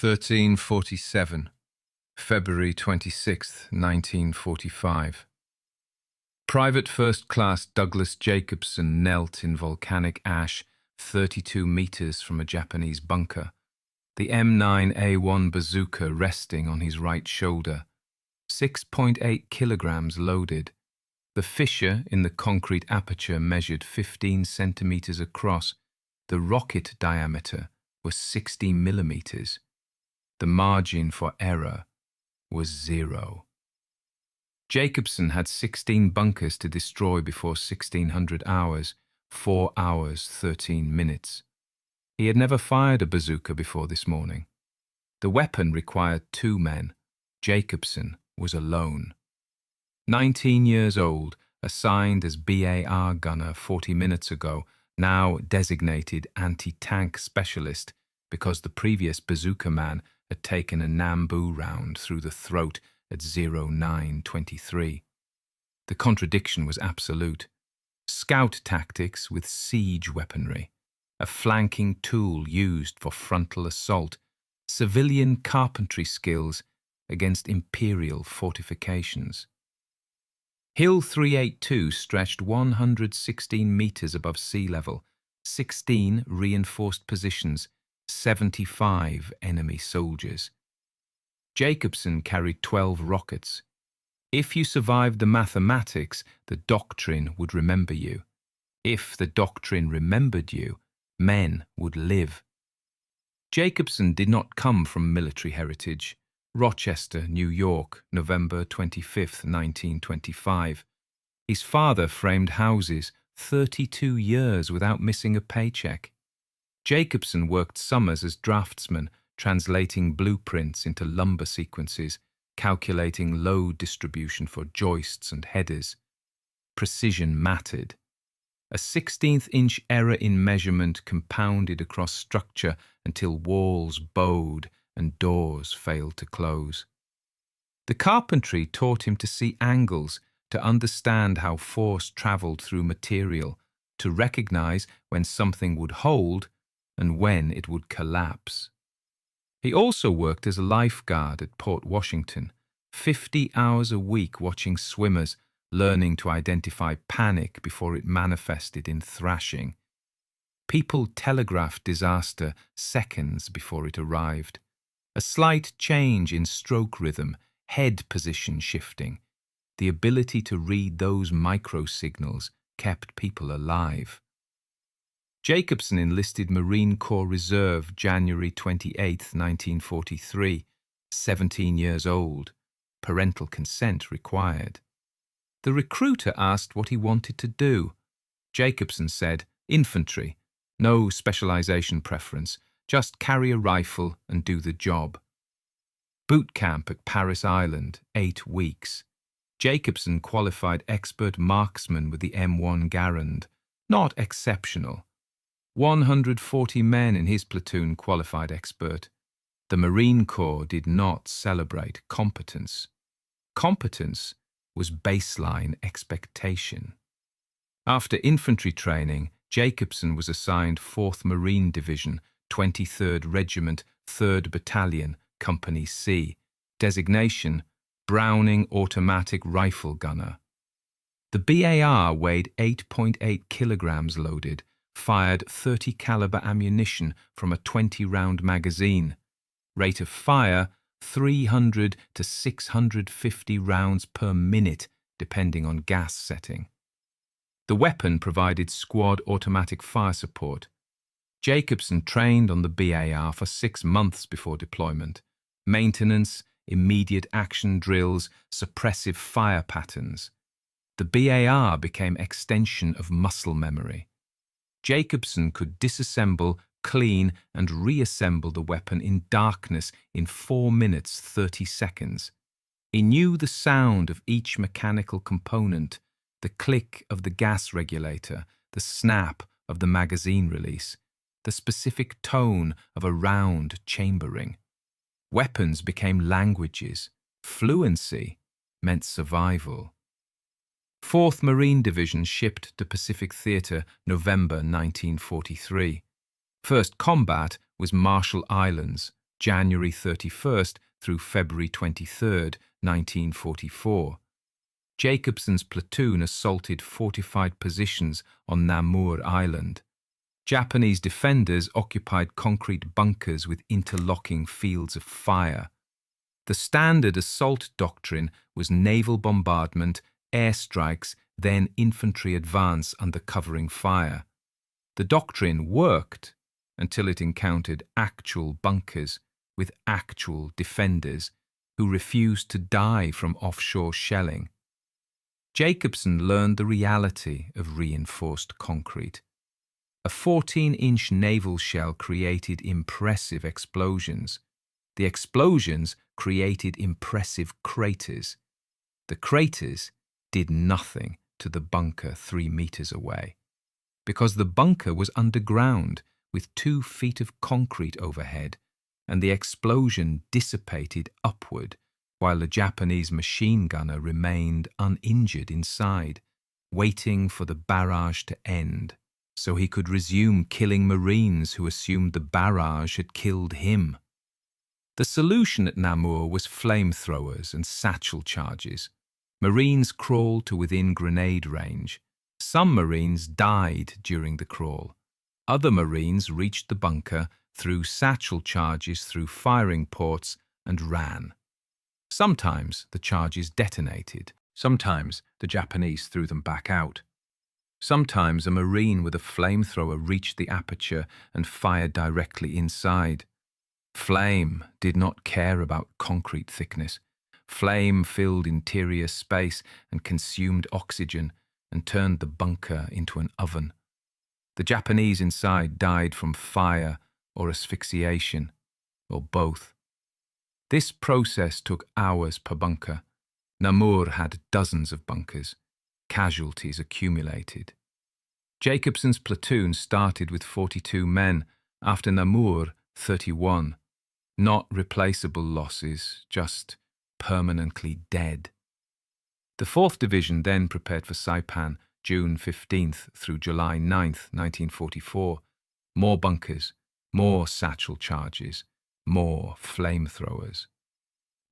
1347, February 26, 1945. Private First Class Douglas Jacobson knelt in volcanic ash 32 meters from a Japanese bunker, the M9A1 bazooka resting on his right shoulder, 6.8 kilograms loaded. The fissure in the concrete aperture measured 15 centimeters across. The rocket diameter was 60 millimeters. The margin for error was 0. Jacobson had 16 bunkers to destroy before 1600 hours, 4 hours, 13 minutes. He had never fired a bazooka before this morning. The weapon required 2 men. Jacobson was alone. 19 years old, assigned as BAR gunner 40 minutes ago, now designated anti-tank specialist because the previous bazooka man had taken a Nambu round through the throat at 0923. The contradiction was absolute. Scout tactics with siege weaponry, a flanking tool used for frontal assault, civilian carpentry skills against imperial fortifications. Hill 382 stretched 116 meters above sea level, 16 reinforced positions, 75 enemy soldiers. Jacobson carried 12 rockets. If you survived the mathematics, the doctrine would remember you. If the doctrine remembered you, men would live. Jacobson did not come from military heritage. Rochester, New York, November 25, 1925. His father framed houses 32 years without missing a paycheck. Jacobson worked summers as draftsman, translating blueprints into lumber sequences, calculating load distribution for joists and headers. Precision mattered. A 16th-inch error in measurement compounded across structure until walls bowed and doors failed to close. The carpentry taught him to see angles, to understand how force traveled through material, to recognize when something would hold and when it would collapse. He also worked as a lifeguard at Port Washington, 50 hours a week watching swimmers, learning to identify panic before it manifested in thrashing. People telegraphed disaster seconds before it arrived. A slight change in stroke rhythm, head position shifting, the ability to read those micro-signals kept people alive. Jacobson enlisted Marine Corps Reserve January 28, 1943, 17 years old, parental consent required. The recruiter asked what he wanted to do. Jacobson said, infantry, no specialization preference, just carry a rifle and do the job. Boot camp at Paris Island, 8 weeks. Jacobson qualified expert marksman with the M1 Garand, not exceptional. 140 men in his platoon qualified expert. The Marine Corps did not celebrate competence. Competence was baseline expectation. After infantry training, Jacobson was assigned 4th Marine Division, 23rd Regiment, 3rd Battalion, Company C. Designation, Browning Automatic Rifle Gunner. The BAR weighed 8.8 kilograms loaded, fired 30 caliber ammunition from a 20-round magazine. Rate of fire, 300 to 650 rounds per minute, depending on gas setting. The weapon provided squad automatic fire support. Jacobson trained on the BAR for 6 months before deployment. Maintenance, immediate action drills, suppressive fire patterns. The BAR became extension of muscle memory. Jacobson could disassemble, clean, and reassemble the weapon in darkness in 4 minutes 30 seconds. He knew the sound of each mechanical component, the click of the gas regulator, the snap of the magazine release, the specific tone of a round chambering. Weapons became languages. Fluency meant survival. 4th Marine Division shipped to Pacific Theatre, November 1943. First combat was Marshall Islands, January 31st through February 23rd, 1944. Jacobson's platoon assaulted fortified positions on Namur Island. Japanese defenders occupied concrete bunkers with interlocking fields of fire. The standard assault doctrine was naval bombardment, airstrikes, then infantry advance under covering fire. The doctrine worked until it encountered actual bunkers with actual defenders who refused to die from offshore shelling. Jacobson learned the reality of reinforced concrete. A 14-inch naval shell created impressive explosions. The explosions created impressive craters. The craters did nothing to the bunker 3 meters away, because the bunker was underground with 2 feet of concrete overhead, and the explosion dissipated upward while the Japanese machine gunner remained uninjured inside, waiting for the barrage to end so he could resume killing Marines who assumed the barrage had killed him. The solution at Namur was flamethrowers and satchel charges. Marines crawled to within grenade range. Some Marines died during the crawl. Other Marines reached the bunker, threw satchel charges through firing ports, and ran. Sometimes the charges detonated. Sometimes the Japanese threw them back out. Sometimes a Marine with a flamethrower reached the aperture and fired directly inside. Flame did not care about concrete thickness. Flame filled interior space and consumed oxygen and turned the bunker into an oven. The Japanese inside died from fire or asphyxiation, or both. This process took hours per bunker. Namur had dozens of bunkers. Casualties accumulated. Jacobson's platoon started with 42 men, after Namur 31. Not replaceable losses, just permanently dead. The 4th Division then prepared for Saipan, June 15th through July 9th, 1944. More bunkers, more satchel charges, more flamethrowers.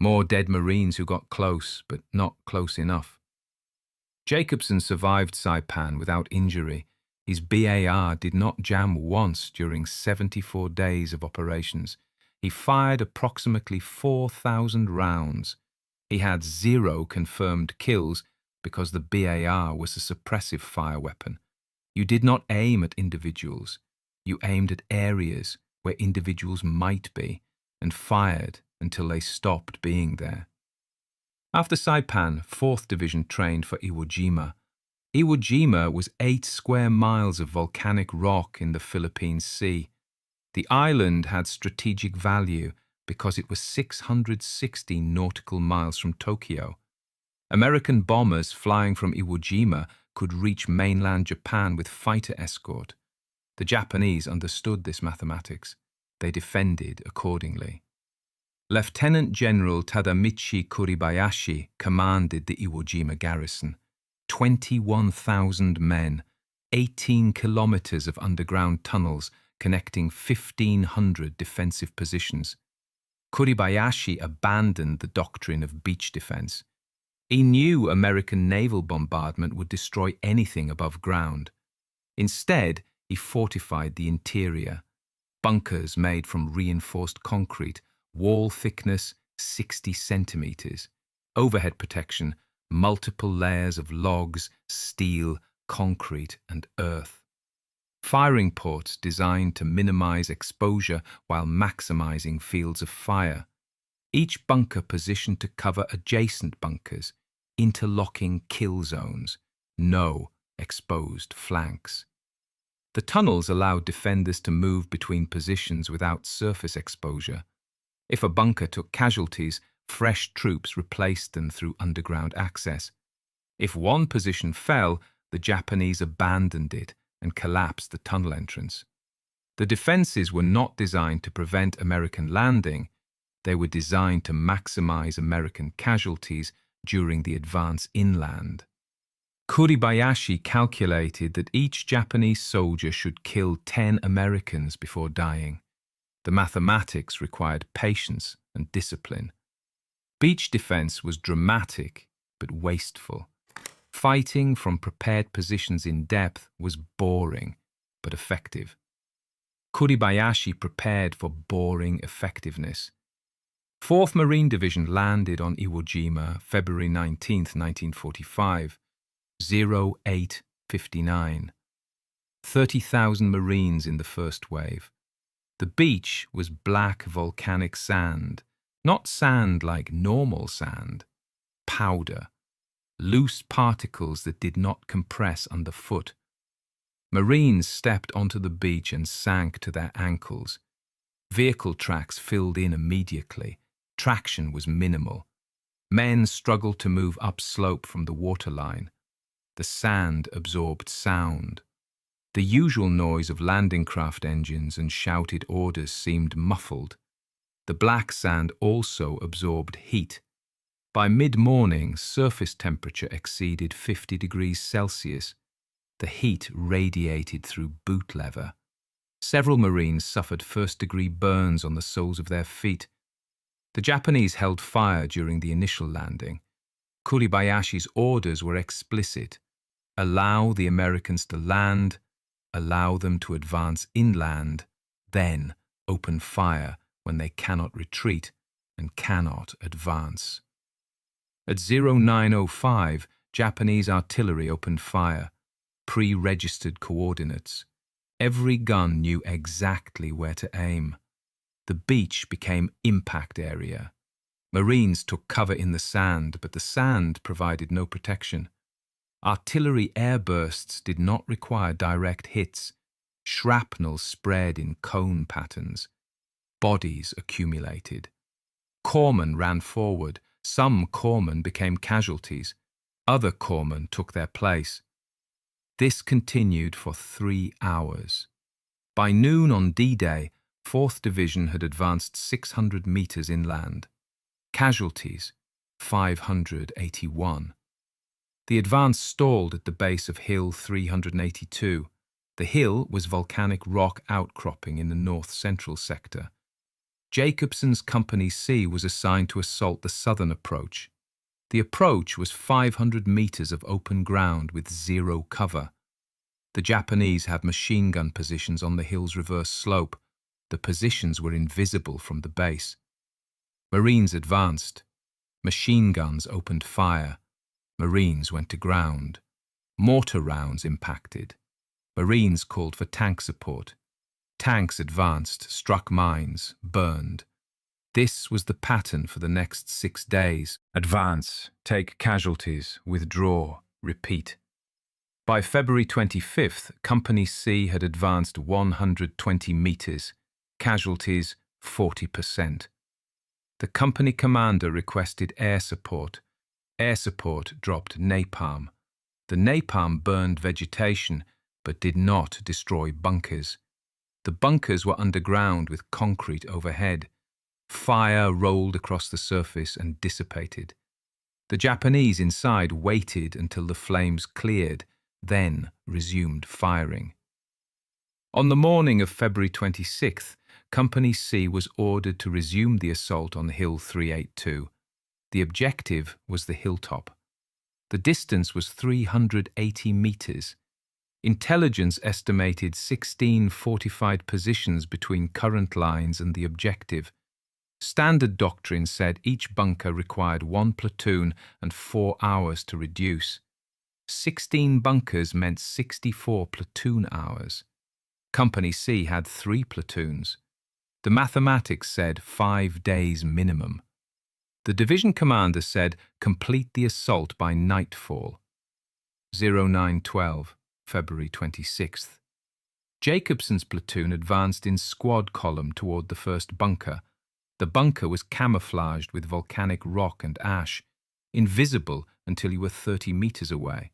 More dead Marines who got close, but not close enough. Jacobson survived Saipan without injury. His BAR did not jam once during 74 days of operations. He fired approximately 4,000 rounds. He had 0 confirmed kills because the BAR was a suppressive fire weapon. You did not aim at individuals. You aimed at areas where individuals might be and fired until they stopped being there. After Saipan, 4th Division trained for Iwo Jima. Iwo Jima was 8 square miles of volcanic rock in the Philippine Sea. The island had strategic value because it was 660 nautical miles from Tokyo. American bombers flying from Iwo Jima could reach mainland Japan with fighter escort. The Japanese understood this mathematics. They defended accordingly. Lieutenant General Tadamichi Kuribayashi commanded the Iwo Jima garrison. 21,000 men, 18 kilometers of underground tunnels connecting 1,500 defensive positions. Kuribayashi abandoned the doctrine of beach defense. He knew American naval bombardment would destroy anything above ground. Instead, he fortified the interior. Bunkers made from reinforced concrete, wall thickness 60 centimeters, overhead protection, multiple layers of logs, steel, concrete, and earth. Firing ports designed to minimize exposure while maximizing fields of fire. Each bunker positioned to cover adjacent bunkers, interlocking kill zones, no exposed flanks. The tunnels allowed defenders to move between positions without surface exposure. If a bunker took casualties, fresh troops replaced them through underground access. If one position fell, the Japanese abandoned it and collapsed the tunnel entrance. The defenses were not designed to prevent American landing. They were designed to maximize American casualties during the advance inland. Kuribayashi calculated that each Japanese soldier should kill 10 Americans before dying. The mathematics required patience and discipline. Beach defense was dramatic but wasteful. Fighting from prepared positions in depth was boring but effective. Kuribayashi prepared for boring effectiveness. 4th Marine Division landed on Iwo Jima, February 19, 1945, 08:59. 30,000 Marines in the first wave. The beach was black volcanic sand, not sand like normal sand, powder, loose particles that did not compress underfoot. Marines stepped onto the beach and sank to their ankles. Vehicle tracks filled in immediately. Traction was minimal. Men struggled to move upslope from the waterline. The sand absorbed sound. The usual noise of landing craft engines and shouted orders seemed muffled. The black sand also absorbed heat. By mid-morning, surface temperature exceeded 50 degrees Celsius. The heat radiated through boot leather. Several Marines suffered first-degree burns on the soles of their feet. The Japanese held fire during the initial landing. Kuribayashi's orders were explicit. Allow the Americans to land, allow them to advance inland, then open fire when they cannot retreat and cannot advance. At 09:05, Japanese artillery opened fire. Pre-registered coordinates. Every gun knew exactly where to aim. The beach became impact area. Marines took cover in the sand, but the sand provided no protection. Artillery airbursts did not require direct hits. Shrapnel spread in cone patterns. Bodies accumulated. Corpsmen ran forward. Some corpsmen became casualties. Other corpsmen took their place. This continued for 3 hours. By noon on D-Day, 4th Division had advanced 600 meters inland. Casualties, 581. The advance stalled at the base of Hill 382. The hill was volcanic rock outcropping in the north-central sector. Jacobson's Company C was assigned to assault the southern approach. The approach was 500 meters of open ground with zero cover. The Japanese had machine gun positions on the hill's reverse slope. The positions were invisible from the base. Marines advanced. Machine guns opened fire. Marines went to ground. Mortar rounds impacted. Marines called for tank support. Tanks advanced, struck mines, burned. This was the pattern for the next 6 days. Advance, take casualties, withdraw, repeat. By February 25th, Company C had advanced 120 meters. Casualties, 40%. The company commander requested air support. Air support dropped napalm. The napalm burned vegetation, but did not destroy bunkers. The bunkers were underground with concrete overhead. Fire rolled across the surface and dissipated. The Japanese inside waited until the flames cleared, then resumed firing. On the morning of February 26th, Company C was ordered to resume the assault on Hill 382. The objective was the hilltop. The distance was 380 meters. Intelligence estimated 16 fortified positions between current lines and the objective. Standard doctrine said each bunker required 1 platoon and 4 hours to reduce. 16 bunkers meant 64 platoon hours. Company C had 3 platoons. The mathematics said 5 days minimum. The division commander said complete the assault by nightfall. 09:12, February 26th. Jacobson's platoon advanced in squad column toward the first bunker. The bunker was camouflaged with volcanic rock and ash, invisible until you were 30 meters away.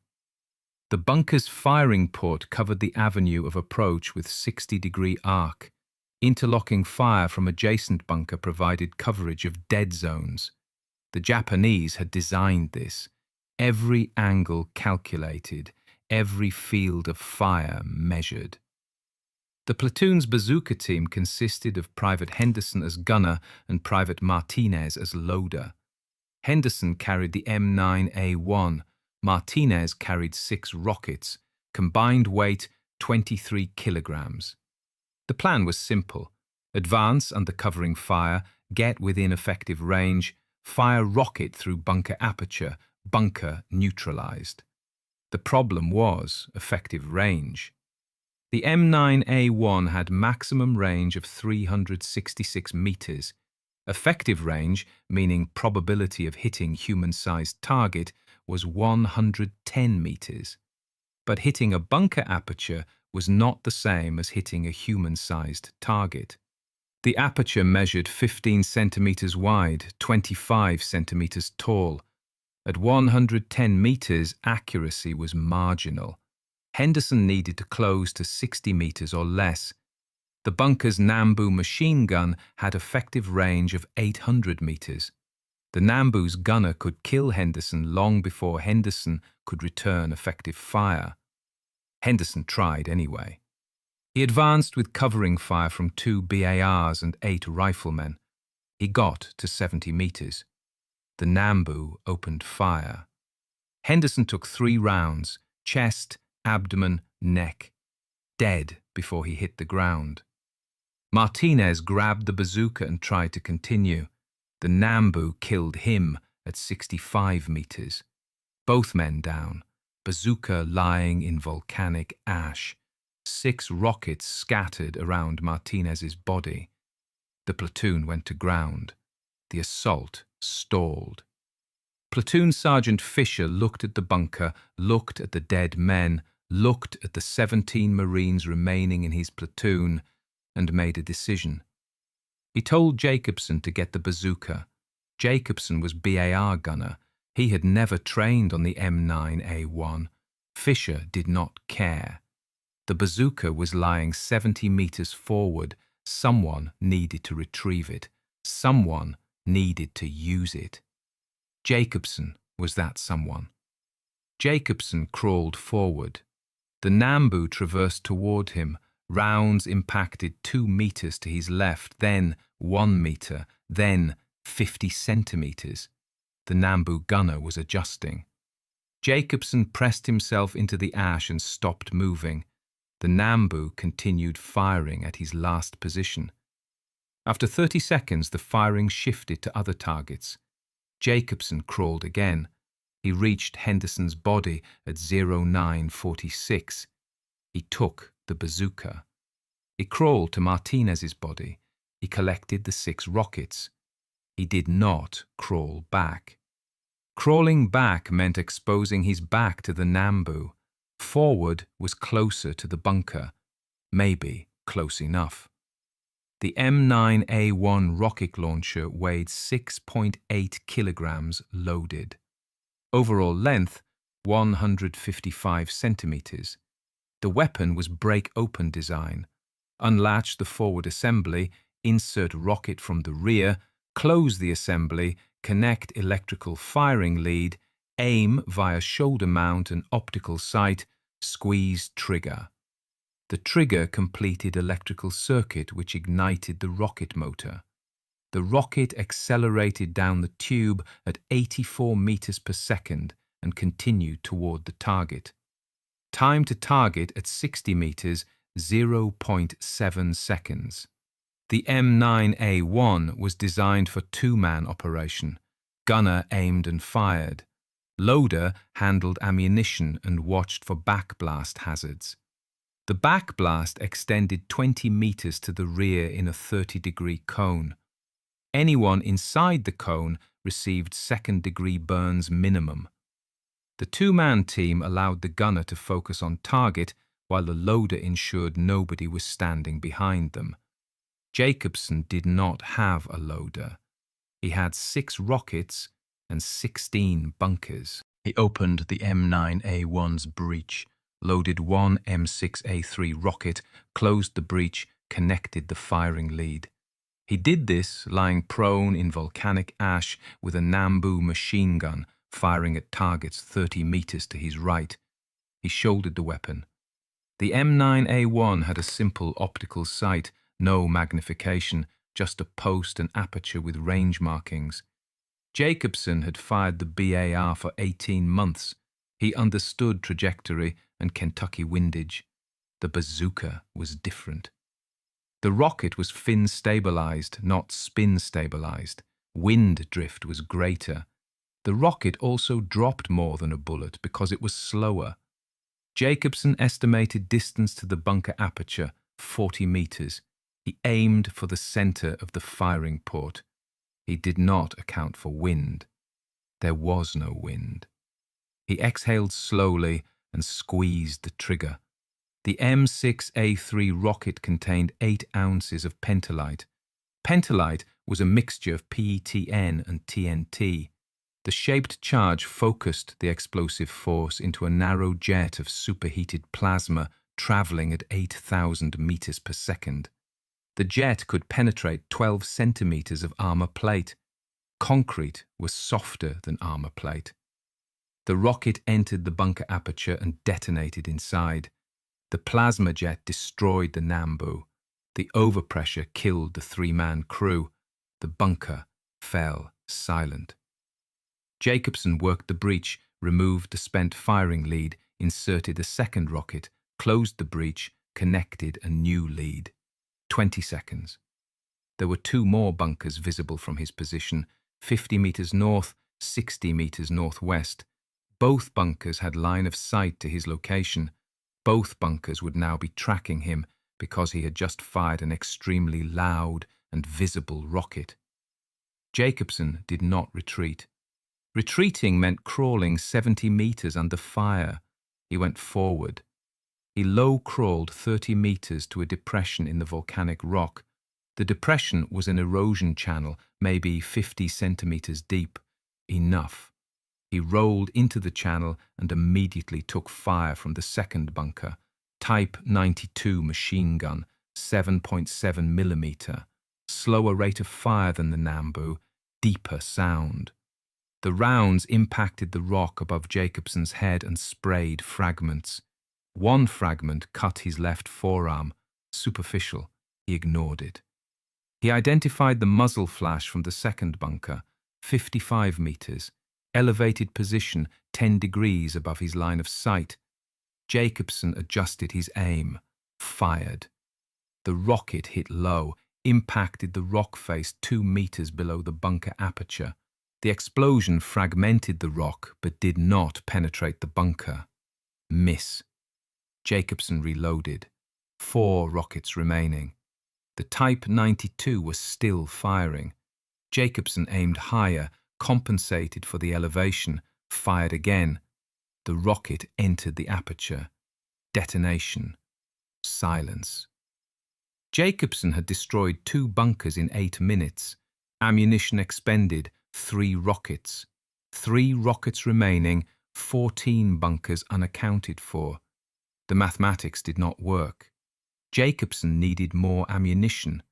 The bunker's firing port covered the avenue of approach with 60-degree arc. Interlocking fire from adjacent bunker provided coverage of dead zones. The Japanese had designed this. Every angle calculated, every field of fire measured. The platoon's bazooka team consisted of Private Henderson as gunner and Private Martinez as loader. Henderson carried the M9A1. Martinez carried 6 rockets, combined weight 23 kilograms. The plan was simple: advance under covering fire, get within effective range, fire rocket through bunker aperture, bunker neutralized. The problem was effective range. The M9A1 had maximum range of 366 meters. Effective range, meaning probability of hitting human-sized target, was 110 meters. But hitting a bunker aperture was not the same as hitting a human-sized target. The aperture measured 15 centimeters wide, 25 centimeters tall. At 110 meters, accuracy was marginal. Henderson needed to close to 60 meters or less. The bunker's Nambu machine gun had effective range of 800 meters. The Nambu's gunner could kill Henderson long before Henderson could return effective fire. Henderson tried anyway. He advanced with covering fire from 2 BARs and 8 riflemen. He got to 70 meters. The Nambu opened fire. Henderson took 3 rounds, chest, abdomen, neck, dead before he hit the ground. Martinez grabbed the bazooka and tried to continue. The Nambu killed him at 65 meters. Both men down, bazooka lying in volcanic ash. 6 rockets scattered around Martinez's body. The platoon went to ground. The assault stalled. Platoon Sergeant Fisher looked at the bunker, looked at the dead men, looked at the 17 Marines remaining in his platoon, and made a decision. He told Jacobson to get the bazooka. Jacobson was BAR gunner. He had never trained on the M9A1. Fisher did not care. The bazooka was lying 70 meters forward. Someone needed to retrieve it. Someone needed to use it. Jacobson was that someone. Jacobson crawled forward. The Nambu traversed toward him. Rounds impacted 2 meters to his left, then 1 meter, then 50 centimeters. The Nambu gunner was adjusting. Jacobson pressed himself into the ash and stopped moving. The Nambu continued firing at his last position. After 30 seconds, the firing shifted to other targets. Jacobson crawled again. He reached Henderson's body at 0946. He took the bazooka. He crawled to Martinez's body. He collected the 6 rockets. He did not crawl back. Crawling back meant exposing his back to the Nambu. Forward was closer to the bunker. Maybe close enough. The M9A1 rocket launcher weighed 6.8 kilograms loaded. Overall length, 155 centimeters. The weapon was break-open design. Unlatch the forward assembly, insert rocket from the rear, close the assembly, connect electrical firing lead, aim via shoulder mount and optical sight, squeeze trigger. The trigger completed electrical circuit which ignited the rocket motor. The rocket accelerated down the tube at 84 meters per second and continued toward the target. Time to target at 60 meters, 0.7 seconds. The M9A1 was designed for 2-man operation. Gunner aimed and fired. Loader handled ammunition and watched for backblast hazards. The backblast extended 20 meters to the rear in a 30-degree cone. Anyone inside the cone received second-degree burns minimum. The 2-man team allowed the gunner to focus on target while the loader ensured nobody was standing behind them. Jacobson did not have a loader. He had 6 rockets and 16 bunkers. He opened the M9A1's breech, loaded 1 M6A3 rocket, closed the breech, connected the firing lead. He did this lying prone in volcanic ash with a Nambu machine gun, firing at targets 30 meters to his right. He shouldered the weapon. The M9A1 had a simple optical sight, no magnification, just a post and aperture with range markings. Jacobson had fired the BAR for 18 months. He understood trajectory and Kentucky windage. The bazooka was different. The rocket was fin-stabilized, not spin-stabilized. Wind drift was greater. The rocket also dropped more than a bullet because it was slower. Jacobson estimated distance to the bunker aperture, 40 meters. He aimed for the center of the firing port. He did not account for wind. There was no wind. He exhaled slowly and squeezed the trigger. The M6A3 rocket contained 8 ounces of pentolite. Pentolite was a mixture of PETN and TNT. The shaped charge focused the explosive force into a narrow jet of superheated plasma traveling at 8,000 meters per second. The jet could penetrate 12 centimeters of armor plate. Concrete was softer than armor plate. The rocket entered the bunker aperture and detonated inside. The plasma jet destroyed the Nambu. The overpressure killed the 3-man crew. The bunker fell silent. Jacobson worked the breech, removed the spent firing lead, inserted a second rocket, closed the breech, connected a new lead. 20 seconds. There were 2 more bunkers visible from his position, 50 meters north, 60 meters northwest. Both bunkers had line of sight to his location. Both bunkers would now be tracking him because he had just fired an extremely loud and visible rocket. Jacobson did not retreat. Retreating meant crawling 70 meters under fire. He went forward. He low-crawled 30 meters to a depression in the volcanic rock. The depression was an erosion channel, maybe 50 centimeters deep. Enough. He rolled into the channel and immediately took fire from the second bunker. Type 92 machine gun, 7.7 millimeter. Slower rate of fire than the Nambu, deeper sound. The rounds impacted the rock above Jacobson's head and sprayed fragments. One fragment cut his left forearm. Superficial. He ignored it. He identified the muzzle flash from the second bunker, 55 meters. Elevated position 10 degrees above his line of sight. Jacobson adjusted his aim. Fired. The rocket hit low, impacted the rock face 2 meters below the bunker aperture. The explosion fragmented the rock but did not penetrate the bunker. Miss. Jacobson reloaded. 4 rockets remaining. The Type 92 was still firing. Jacobson aimed higher, compensated for the elevation, fired again. The rocket entered the aperture. Detonation. Silence. Jacobson had destroyed 2 bunkers in 8 minutes. Ammunition expended, 3 rockets. 3 rockets remaining, 14 bunkers unaccounted for. The mathematics did not work. Jacobson needed more ammunition.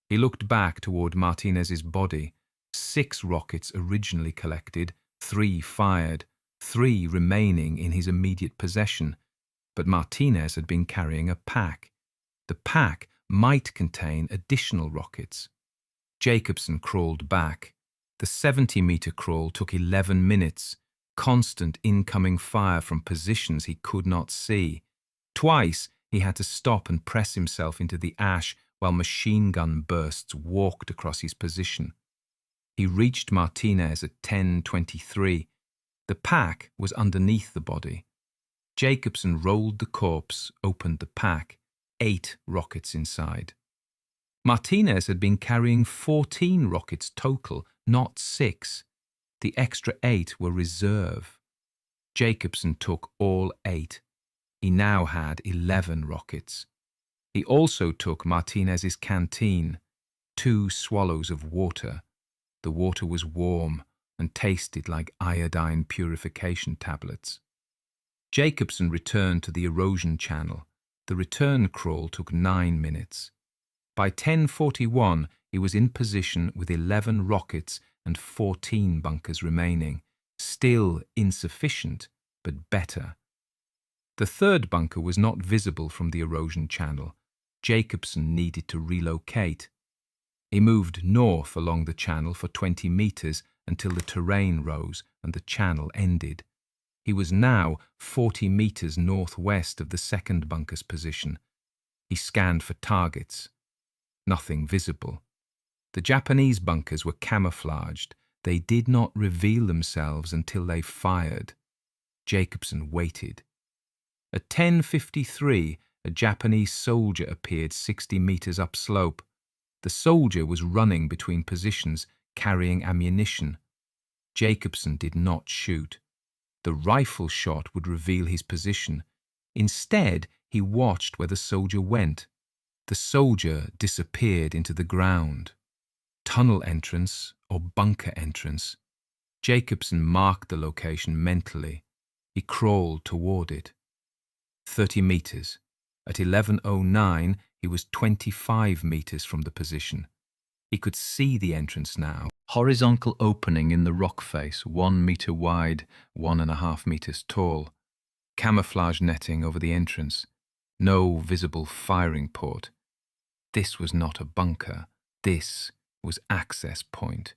He looked back toward Martinez's body. 6 rockets originally collected, 3 fired, 3 remaining in his immediate possession. But Martinez had been carrying a pack. The pack might contain additional rockets. Jacobson crawled back. The 70-meter crawl took 11 minutes. Constant incoming fire from positions he could not see. Twice he had to stop and press himself into the ash while machine gun bursts walked across his position. He reached Martinez at 10:23. The pack was underneath the body. Jacobson rolled the corpse, opened the pack. 8 rockets inside. Martinez had been carrying 14 rockets total, not 6. The extra 8 were reserve. Jacobson took all 8. He now had 11 rockets. He also took Martinez's canteen, 2 swallows of water. The water was warm and tasted like iodine purification tablets. Jacobson returned to the erosion channel. The return crawl took 9 minutes. By 10:41, he was in position with 11 rockets and 14 bunkers remaining. Still insufficient, but better. The third bunker was not visible from the erosion channel. Jacobson needed to relocate. He moved north along the channel for 20 meters until the terrain rose and the channel ended. He was now 40 meters northwest of the second bunker's position. He scanned for targets. Nothing visible. The Japanese bunkers were camouflaged. They did not reveal themselves until they fired. Jacobson waited. At 10:53, a Japanese soldier appeared 60 meters upslope. The soldier was running between positions, carrying ammunition. Jacobson did not shoot. The rifle shot would reveal his position. Instead, he watched where the soldier went. The soldier disappeared into the ground. Tunnel entrance or bunker entrance. Jacobson marked the location mentally. He crawled toward it. 30 meters. At 11:09, he was 25 meters from the position. He could see the entrance now. Horizontal opening in the rock face, 1 meter wide, 1.5 meters tall. Camouflage netting over the entrance. No visible firing port. This was not a bunker. This was access point.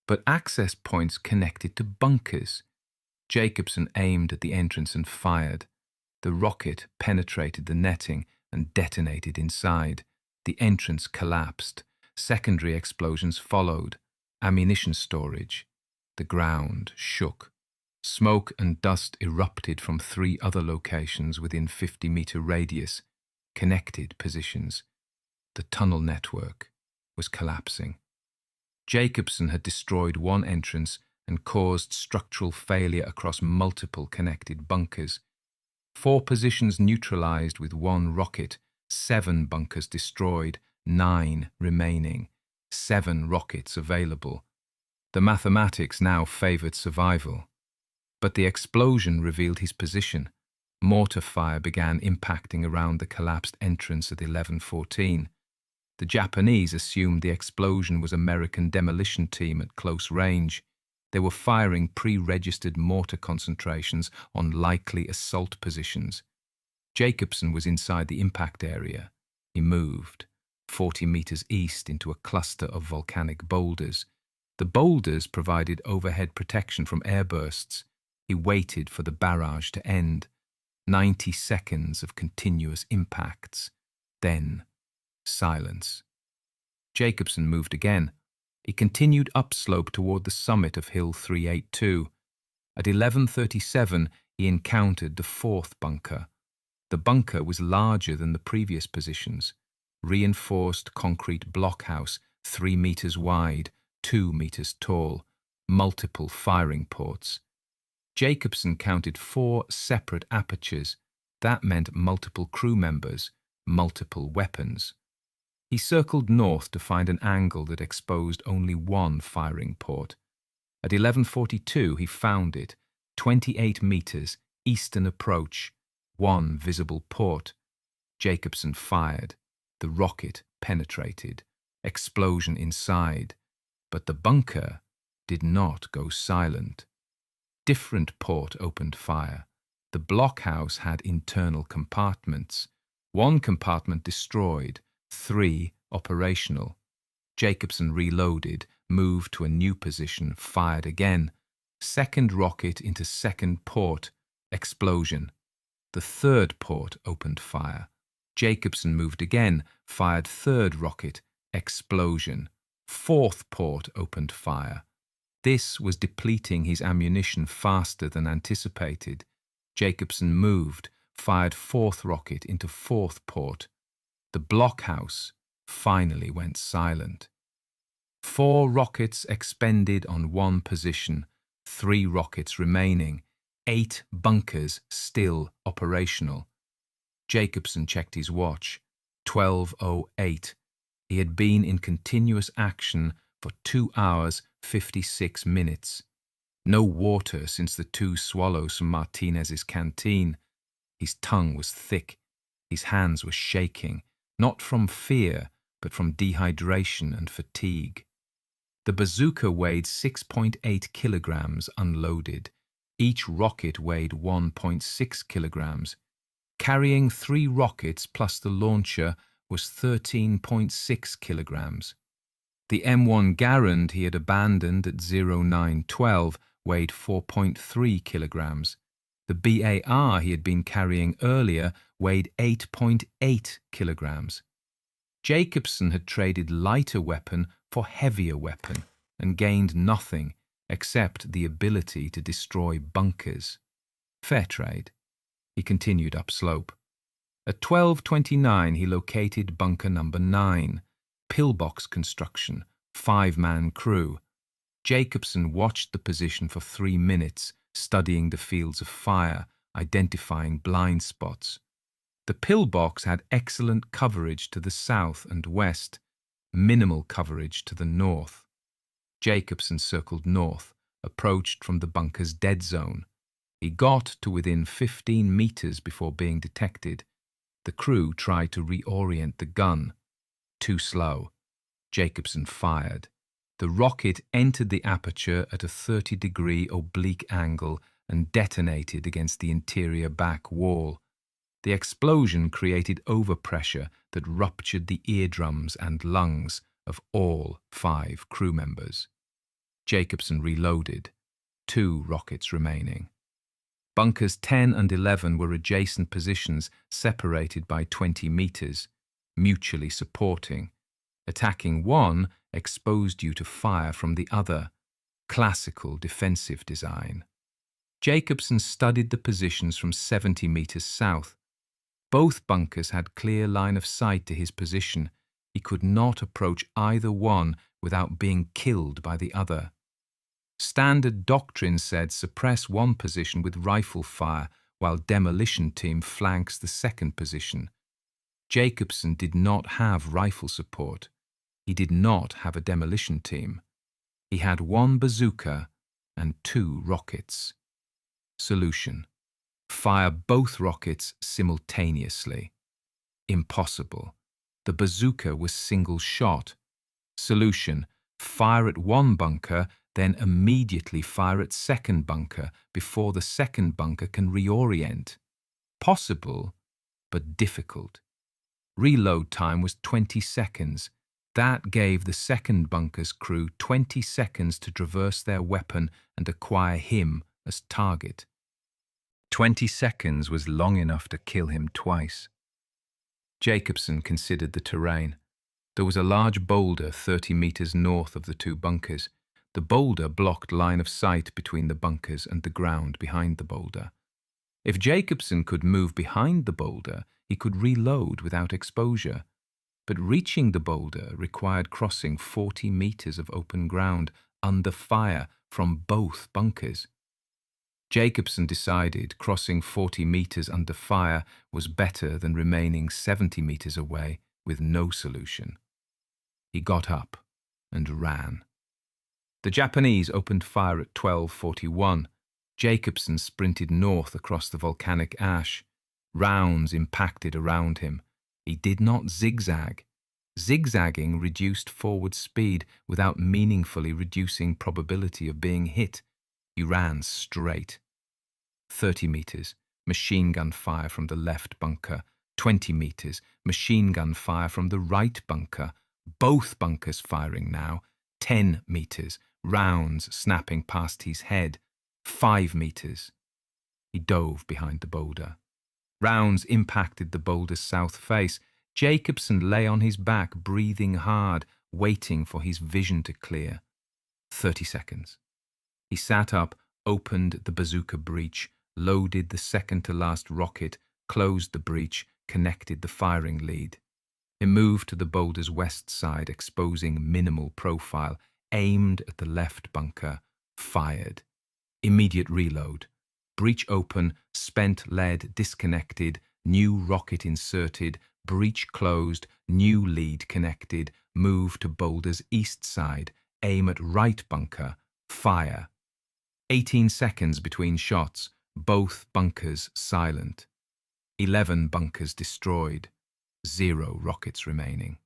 But access points connected to bunkers. Jacobson aimed at the entrance and fired. The rocket penetrated the netting and detonated inside. The entrance collapsed. Secondary explosions followed. Ammunition storage. The ground shook. Smoke and dust erupted from 3 other locations within 50-meter radius, connected positions. The tunnel network was collapsing. Jacobson had destroyed one entrance and caused structural failure across multiple connected bunkers. 4 positions neutralized with 1 rocket, 7 bunkers destroyed, 9 remaining, 7 rockets available. The mathematics now favored survival. But the explosion revealed his position. Mortar fire began impacting around the collapsed entrance at 11:14. The Japanese assumed the explosion was American demolition team at close range. They were firing pre-registered mortar concentrations on likely assault positions. Jacobson was inside the impact area. He moved 40 meters east into a cluster of volcanic boulders. The boulders provided overhead protection from airbursts. He waited for the barrage to end. 90 seconds of continuous impacts. Then, silence. Jacobson moved again. He continued upslope toward the summit of Hill 382. At 11:37, he encountered the 4th bunker. The bunker was larger than the previous positions. Reinforced concrete blockhouse, 3 meters wide, 2 meters tall, multiple firing ports. Jacobson counted 4 separate apertures. That meant multiple crew members, multiple weapons. He circled north to find an angle that exposed only 1 firing port. At 11:42, he found it, 28 meters, eastern approach, 1 visible port. Jacobson fired. The rocket penetrated. Explosion inside. But the bunker did not go silent. Different port opened fire. The blockhouse had internal compartments. 1 compartment destroyed, 3 operational. Jacobson reloaded, moved to a new position, fired again. Second rocket into second port. Explosion. The 3rd port opened fire. Jacobson moved again, fired 3rd rocket. Explosion. 4th port opened fire. This was depleting his ammunition faster than anticipated. Jacobson moved, fired 4th rocket into 4th port. The blockhouse finally went silent. 4 rockets expended on 1 position, 3 rockets remaining, 8 bunkers still operational. Jacobson checked his watch. 12:08. He had been in continuous action for 2 hours, 56 minutes. No water since the 2 swallows from Martinez's canteen. His tongue was thick. His hands were shaking, not from fear, but from dehydration and fatigue. The bazooka weighed 6.8 kilograms unloaded. Each rocket weighed 1.6 kilograms. Carrying 3 rockets plus the launcher was 13.6 kilograms. The M1 Garand he had abandoned at 0912 weighed 4.3 kilograms. The BAR he had been carrying earlier weighed 8.8 kilograms. Jacobson had traded lighter weapon for heavier weapon and gained nothing except the ability to destroy bunkers. Fair trade. He continued upslope. At 12:29 he located bunker number 9, pillbox construction, 5-man crew. Jacobson watched the position for 3 minutes, studying the fields of fire, identifying blind spots. The pillbox had excellent coverage to the south and west, minimal coverage to the north. Jacobson circled north, approached from the bunker's dead zone. He got to within 15 meters before being detected. The crew tried to reorient the gun. Too slow. Jacobson fired. The rocket entered the aperture at a 30-degree oblique angle and detonated against the interior back wall. The explosion created overpressure that ruptured the eardrums and lungs of all 5 crew members. Jacobson reloaded, 2 rockets remaining. Bunkers 10 and 11 were adjacent positions separated by 20 meters, mutually supporting. Attacking one exposed you to fire from the other. Classical defensive design. Jacobson studied the positions from 70 meters south. Both bunkers had clear line of sight to his position. He could not approach either one without being killed by the other. Standard doctrine said suppress one position with rifle fire while demolition team flanks the second position. Jacobson did not have rifle support. He did not have a demolition team. He had 1 bazooka and 2 rockets. Solution: fire both rockets simultaneously. Impossible. The bazooka was single shot. Solution: fire at one bunker, then immediately fire at second bunker before the second bunker can reorient. Possible, but difficult. Reload time was 20 seconds. That gave the second bunker's crew 20 seconds to traverse their weapon and acquire him as target. 20 seconds was long enough to kill him twice. Jacobson considered the terrain. There was a large boulder 30 meters north of the 2 bunkers. The boulder blocked line of sight between the bunkers and the ground behind the boulder. If Jacobson could move behind the boulder, he could reload without exposure. But reaching the boulder required crossing 40 meters of open ground under fire from both bunkers. Jacobson decided crossing 40 meters under fire was better than remaining 70 meters away with no solution. He got up and ran. The Japanese opened fire at 12:41. Jacobson sprinted north across the volcanic ash. Rounds impacted around him. He did not zigzag. Zigzagging reduced forward speed without meaningfully reducing probability of being hit. He ran straight. 30 meters, machine gun fire from the left bunker. 20 meters, machine gun fire from the right bunker. Both bunkers firing now. 10 meters, rounds snapping past his head. 5 meters. He dove behind the boulder. Rounds impacted the boulder's south face. Jacobson lay on his back, breathing hard, waiting for his vision to clear. 30 seconds. He sat up, opened the bazooka breech, loaded the second-to-last rocket, closed the breech, connected the firing lead. He moved to the boulder's west side, exposing minimal profile, aimed at the left bunker, fired. Immediate reload. Breech open, spent lead disconnected, new rocket inserted, breech closed, new lead connected, move to boulder's east side, aim at right bunker, fire. 18 seconds between shots, both bunkers silent. 11 bunkers destroyed, 0 rockets remaining.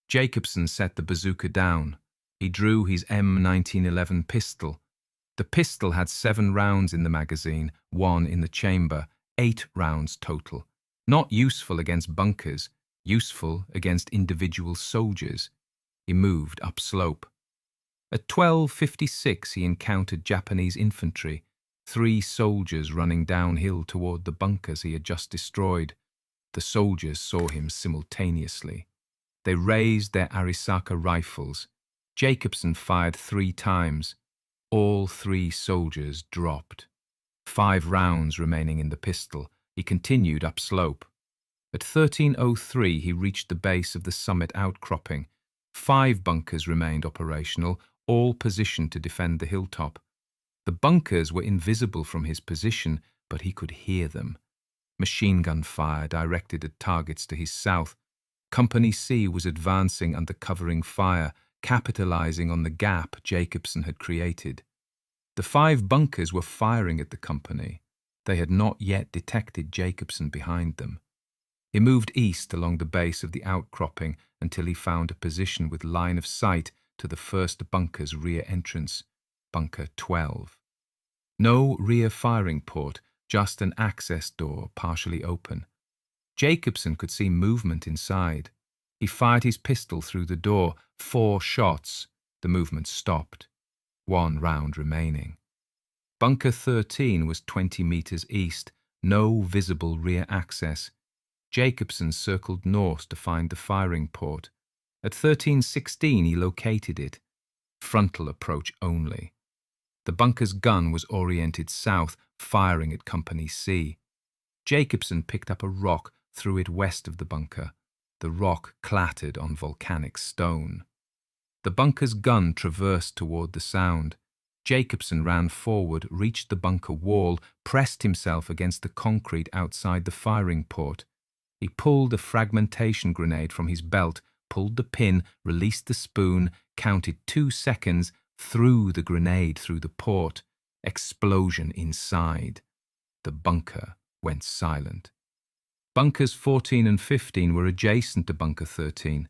Jacobson set the bazooka down. He drew his M1911 pistol. The pistol had 7 rounds in the magazine, 1 in the chamber, 8 rounds total. Not useful against bunkers, useful against individual soldiers. He moved upslope. At 12:56 he encountered Japanese infantry, 3 soldiers running downhill toward the bunkers he had just destroyed. The soldiers saw him simultaneously. They raised their Arisaka rifles. Jacobson fired 3 times. All 3 soldiers dropped. 5 rounds remaining in the pistol. He continued upslope. At 13:03 he reached the base of the summit outcropping. 5 bunkers remained operational, all positioned to defend the hilltop. The bunkers were invisible from his position, but he could hear them. Machine gun fire directed at targets to his south. Company C was advancing under covering fire, capitalizing on the gap Jacobson had created. The 5 bunkers were firing at the company. They had not yet detected Jacobson behind them. He moved east along the base of the outcropping until he found a position with line of sight to the first bunker's rear entrance, Bunker 12. No rear firing port, just an access door partially open. Jacobson could see movement inside. He fired his pistol through the door, 4 shots. The movement stopped. 1 round remaining. Bunker 13 was 20 meters east, no visible rear access. Jacobson circled north to find the firing port. At 13:16 he located it. Frontal approach only. The bunker's gun was oriented south, firing at Company C. Jacobson picked up a rock, threw it west of the bunker. The rock clattered on volcanic stone. The bunker's gun traversed toward the sound. Jacobson ran forward, reached the bunker wall, pressed himself against the concrete outside the firing port. He pulled a fragmentation grenade from his belt, pulled the pin, released the spoon, counted 2 seconds, threw the grenade through the port. Explosion inside. The bunker went silent. Bunkers 14 and 15 were adjacent to Bunker 13.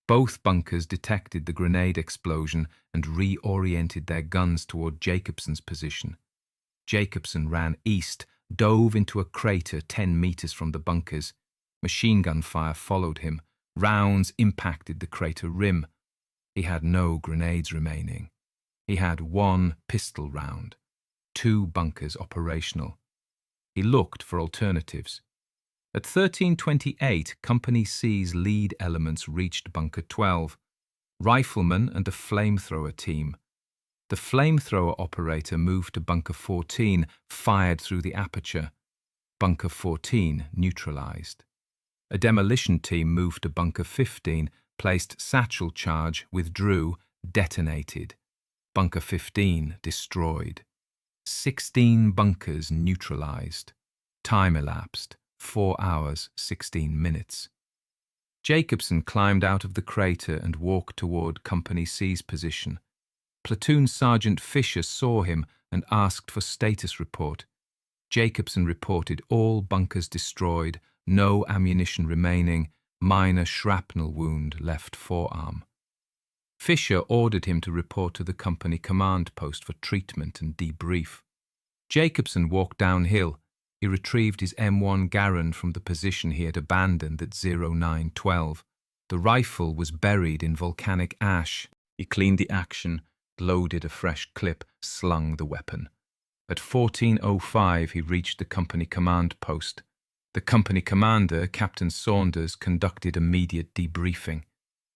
Both bunkers detected the grenade explosion and reoriented their guns toward Jacobson's position. Jacobson ran east, dove into a crater 10 meters from the bunkers. Machine gun fire followed him. Rounds impacted the crater rim. He had no grenades remaining. He had 1 pistol round. 2 bunkers operational. He looked for alternatives. At 13:28, Company C's lead elements reached Bunker 12. Riflemen and a flamethrower team. The flamethrower operator moved to Bunker 14, fired through the aperture. Bunker 14 neutralized. A demolition team moved to Bunker 15, placed satchel charge, withdrew, detonated. Bunker 15 destroyed. 16 bunkers neutralized. Time elapsed, 4 hours, 16 minutes. Jacobson climbed out of the crater and walked toward Company C's position. Platoon Sergeant Fisher saw him and asked for status report. Jacobson reported all bunkers destroyed, no ammunition remaining, minor shrapnel wound left forearm. Fisher ordered him to report to the company command post for treatment and debrief. Jacobson walked downhill. He retrieved his M1 Garand from the position he had abandoned at 0912. The rifle was buried in volcanic ash. He cleaned the action, loaded a fresh clip, slung the weapon. At 14:05 he reached the company command post. The company commander, Captain Saunders, conducted immediate debriefing.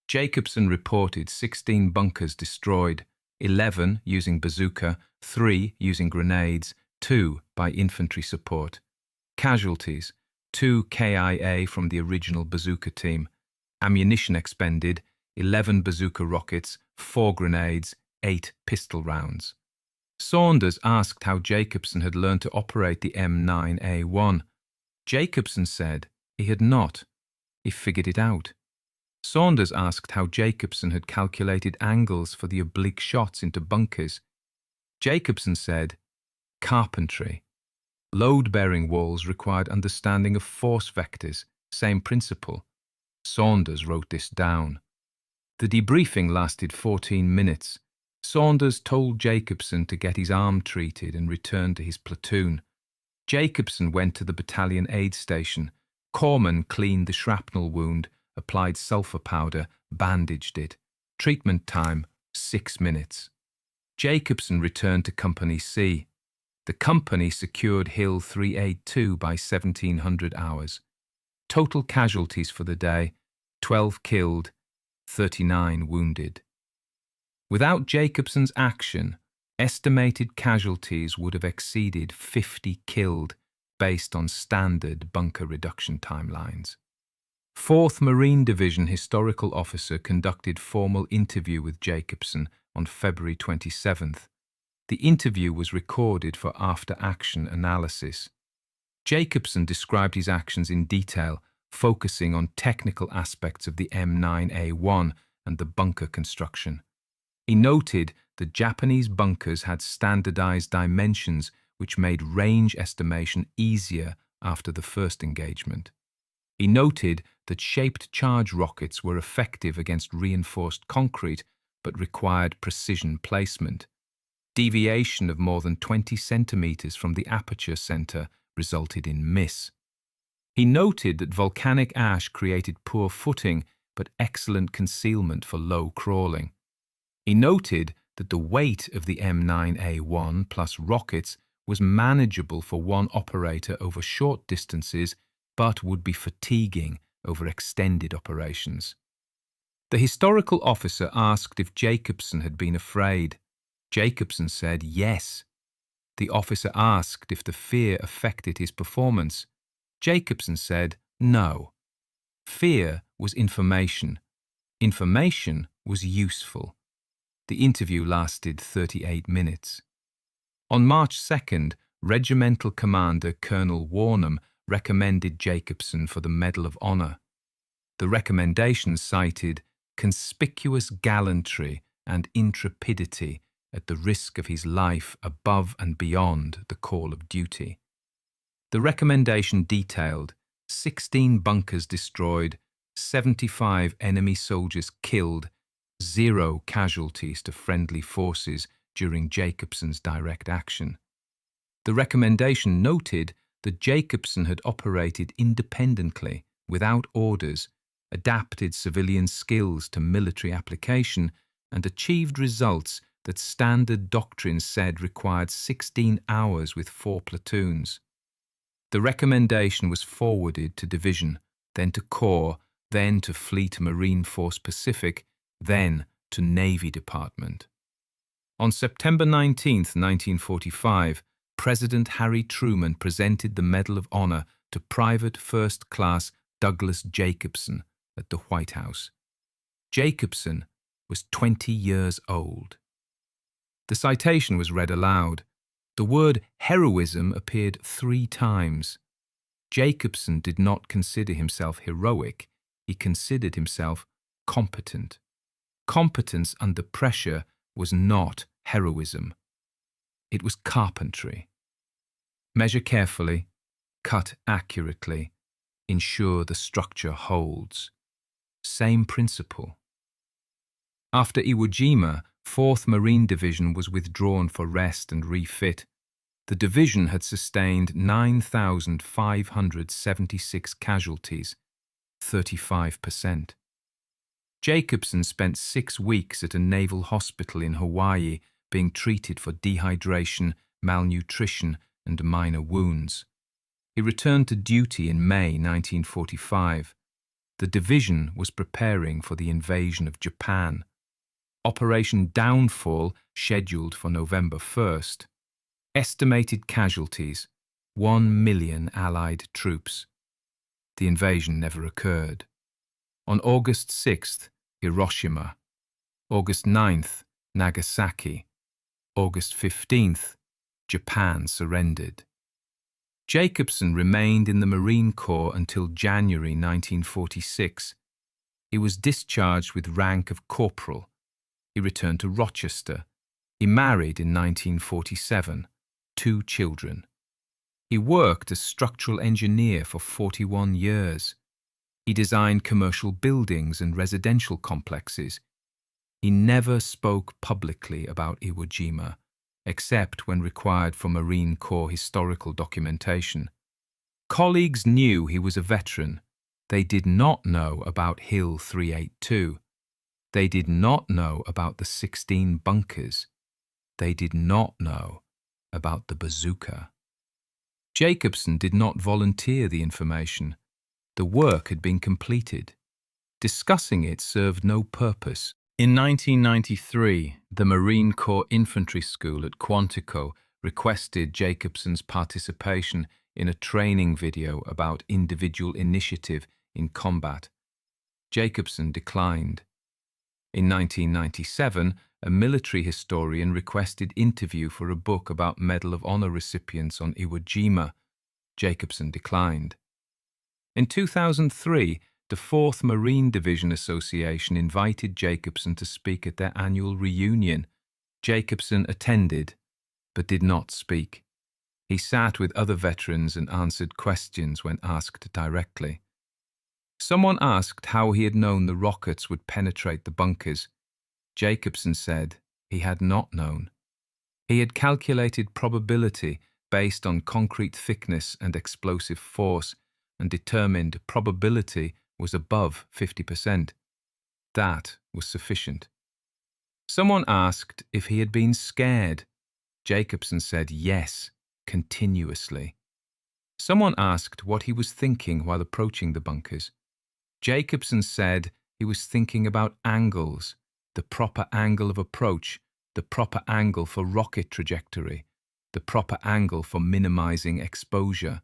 Jacobson reported 16 bunkers destroyed, 11 using bazooka, 3 using grenades, 2 by infantry support. Casualties: 2 KIA from the original bazooka team. Ammunition expended: 11 bazooka rockets, 4 grenades, 8 pistol rounds. Saunders asked how Jacobson had learned to operate the M9A1. Jacobson said he had not. He figured it out. Saunders asked how Jacobson had calculated angles for the oblique shots into bunkers. Jacobson said, carpentry. Load-bearing walls required understanding of force vectors, same principle. Saunders wrote this down. The debriefing lasted 14 minutes. Saunders told Jacobson to get his arm treated and return to his platoon. Jacobson went to the battalion aid station. Corpsman cleaned the shrapnel wound, applied sulphur powder, bandaged it. Treatment time, 6 minutes. Jacobson returned to Company C. The company secured Hill 382 by 1700 hours. Total casualties for the day, 12 killed, 39 wounded. Without Jacobson's action, estimated casualties would have exceeded 50 killed based on standard bunker reduction timelines. 4th Marine Division historical officer conducted formal interview with Jacobson on February 27th. The interview was recorded for after-action analysis. Jacobson described his actions in detail, focusing on technical aspects of the M9A1 and the bunker construction. He noted that Japanese bunkers had standardized dimensions which made range estimation easier after the first engagement. He noted that shaped charge rockets were effective against reinforced concrete but required precision placement. Deviation of more than 20 centimeters from the aperture center resulted in miss. He noted that volcanic ash created poor footing but excellent concealment for low crawling. He noted that the weight of the M9A1 plus rockets was manageable for one operator over short distances but would be fatiguing over extended operations. The historical officer asked if Jacobson had been afraid. Jacobson said yes. The officer asked if the fear affected his performance. Jacobson said no. Fear was information. Information was useful. The interview lasted 38 minutes. On March 2nd, Regimental Commander Colonel Warnham recommended Jacobson for the Medal of Honor. The recommendation cited conspicuous gallantry and intrepidity at the risk of his life above and beyond the call of duty. The recommendation detailed 16 bunkers destroyed, 75 enemy soldiers killed, 0 casualties to friendly forces during Jacobson's direct action. The recommendation noted that Jacobson had operated independently, without orders, adapted civilian skills to military application, and achieved results that standard doctrine said required 16 hours with 4 platoons. The recommendation was forwarded to Division, then to Corps, then to Fleet Marine Force Pacific, then to Navy Department. On September 19, 1945, President Harry Truman presented the Medal of Honor to Private First Class Douglas Jacobson at the White House. Jacobson was 20 years old. The citation was read aloud. The word heroism appeared 3 times. Jacobson did not consider himself heroic. He considered himself competent. Competence under pressure was not heroism. It was carpentry. Measure carefully, cut accurately, ensure the structure holds. Same principle. After Iwo Jima, 4th Marine Division was withdrawn for rest and refit. The division had sustained 9,576 casualties, 35%. Jacobson spent 6 weeks at a naval hospital in Hawaii being treated for dehydration, malnutrition, and minor wounds. He returned to duty in May 1945. The division was preparing for the invasion of Japan. Operation Downfall, scheduled for November 1st. Estimated casualties, 1 million Allied troops. The invasion never occurred. On August 6th, Hiroshima. August 9th, Nagasaki. August 15th, Japan surrendered. Jacobson remained in the Marine Corps until January 1946. He was discharged with rank of corporal. He returned to Rochester. He married in 1947, 2 children. He worked as structural engineer for 41 years. He designed commercial buildings and residential complexes. He He never spoke publicly about Iwo Jima, except when required for Marine Corps historical documentation. Colleagues knew he was a veteran. They did not know about Hill 382. They did not know about the 16 bunkers. They did not know about the bazooka. Jacobson did not volunteer the information. The work had been completed. Discussing it served no purpose. In 1993, the Marine Corps Infantry School at Quantico requested Jacobson's participation in a training video about individual initiative in combat. Jacobson declined. In 1997, a military historian requested interview for a book about Medal of Honor recipients on Iwo Jima. Jacobson declined. In 2003, the 4th Marine Division Association invited Jacobson to speak at their annual reunion. Jacobson attended, but did not speak. He sat with other veterans and answered questions when asked directly. Someone asked how he had known the rockets would penetrate the bunkers. Jacobson said he had not known. He had calculated probability based on concrete thickness and explosive force and determined probability was above 50%. That was sufficient. Someone asked if he had been scared. Jacobson said yes, continuously. Someone asked what he was thinking while approaching the bunkers. Jacobson said he was thinking about angles, the proper angle of approach, the proper angle for rocket trajectory, the proper angle for minimizing exposure.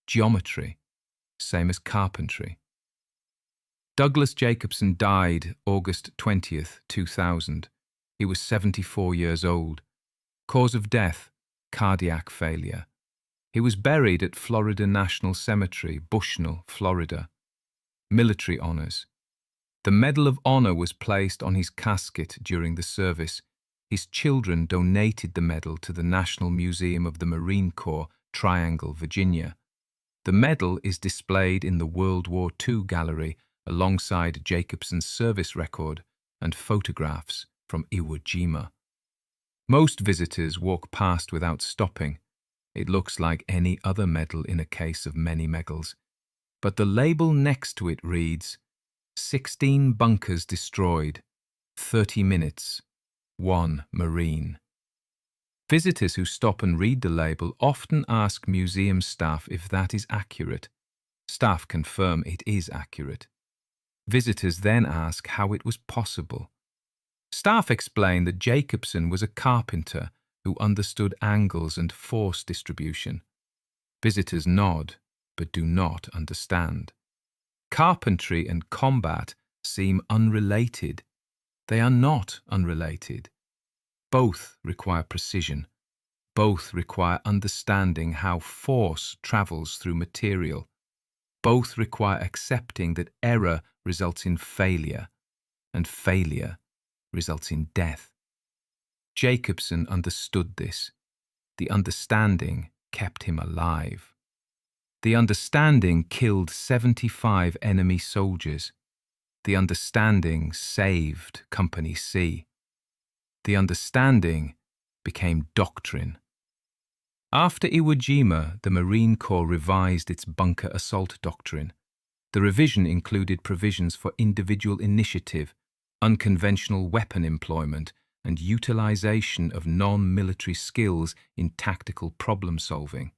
Geometry, same as carpentry. Douglas Jacobson died August 20th, 2000. He was 74 years old. Cause of death, cardiac failure. He was buried at Florida National Cemetery, Bushnell, Florida. Military honors. The Medal of Honor was placed on his casket during the service. His children donated the medal to the National Museum of the Marine Corps, Triangle, Virginia. The medal is displayed in the World War II gallery alongside Jacobson's service record and photographs from Iwo Jima. Most visitors walk past without stopping. It looks like any other medal in a case of many medals. But the label next to it reads, 16 bunkers destroyed, 30 minutes, 1 Marine. Visitors who stop and read the label often ask museum staff if that is accurate. Staff confirm it is accurate. Visitors then ask how it was possible. Staff explain that Jacobson was a carpenter who understood angles and force distribution. Visitors nod, but do not understand. Carpentry and combat seem unrelated. They are not unrelated. Both require precision. Both require understanding how force travels through material. Both require accepting that error results in failure, and failure results in death. Jacobson understood this. The understanding kept him alive. The understanding killed 75 enemy soldiers. The understanding saved Company C. The understanding became doctrine. After Iwo Jima, the Marine Corps revised its bunker assault doctrine. The revision included provisions for individual initiative, unconventional weapon employment, and utilization of non-military skills in tactical problem-solving.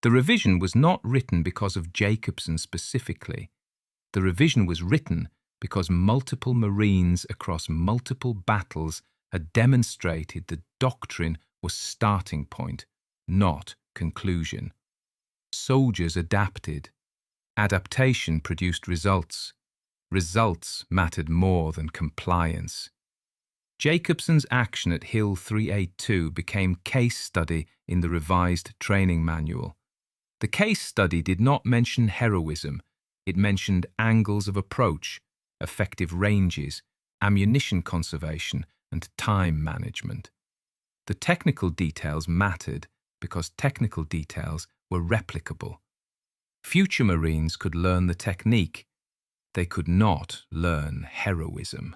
The revision was not written because of Jacobson specifically. The revision was written because multiple Marines across multiple battles had demonstrated that doctrine was starting point, not conclusion. Soldiers adapted. Adaptation produced results. Results mattered more than compliance. Jacobson's action at Hill 382 became case study in the revised training manual. The case study did not mention heroism. It mentioned angles of approach, effective ranges, ammunition conservation, and time management. The technical details mattered because technical details were replicable. Future Marines could learn the technique. They could not learn heroism.